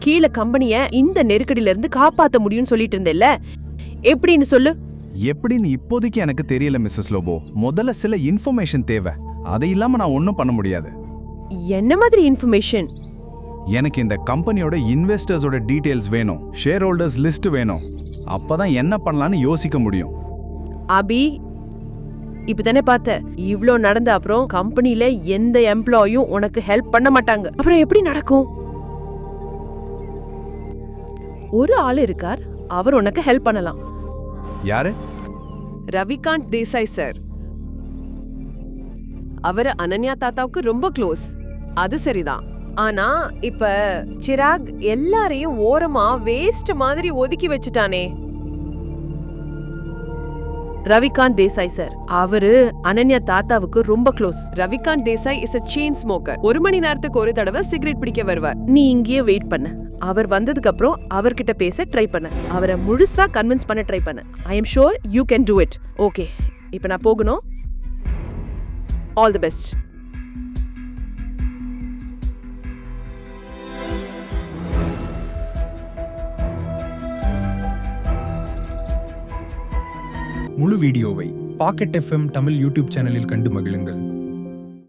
கீழே கம்பெனிய இந்த நெருக்கடியில இருந்து காப்பாத்த முடியும்னு சொல்லிட்டு இருந்தேல்ல, எப்படின்னு சொல்லு. எப்படின்னு இப்போதைக்கு எனக்கு தெரியல மிஸ்ஸஸ் லோபோ. முதல்ல சில இன்ஃபர்மேஷன் தேவை. அதை இல்லாம நான் ஒன்றும் பண்ண முடியாது. என்ன மாதிரி இன்ஃபர்மேஷன்? எனக்கு இந்த கம்பெனியோட இன்வெஸ்டர்ஸோட டீடைல்ஸ் வேணும், ஷேர் ஹோல்டர்ஸ் லிஸ்ட் வேணும். அப்பதான் என்ன பண்ணலான்னு யோசிக்க முடியும். அபி, இப்பதானே பார்த்த, இவ்ளோ நடந்த அப்புறம் கம்பெனில எந்த எம்ப்ளாயும் உனக்கு ஹெல்ப் பண்ண மாட்டாங்க. அப்புறம் எப்படி நடக்கும்? ஒரு ஆள் இருக்கார், அவர் உனக்கு ஹெல்ப் பண்ணலாம். யாரு? ரவிகாந்த் தேசாய் சார். அவர் அனன்யா தாத்தாவுக்கு ரொம்ப க்ளோஸ். அது சரிதான். ஆனா இப்ப சிராக் எல்லாரையும் ஓரமா வேஸ்ட் மாதிரி ஒதுக்கி வச்சுட்டானே. ரவிகாந்த் தேசாய் சார், அவரு அனன்யா தாத்தாவுக்கு ரொம்ப close. Ravikant Desai is a chain smoker. 1 மணி நேரத்துக்கு ஒரு தடவை சிகரெட் பிடிக்க வருவார். நீ இங்கேயே வெயிட் பண்ண. அவர் வந்ததுக்கு அப்புறம் அவர்கிட்ட பேச ட்ரை பண்ண. அவரை முழுசா கன்வின்ஸ் பண்ண ட்ரை பண்ண. I am sure you can do it. Okay, இப்போ நான் போகணும். All the best. முழு வீடியோவை பாக்கெட் FM தமிழ் யூடியூப் சேனலில் கண்டு மகிழுங்கள்.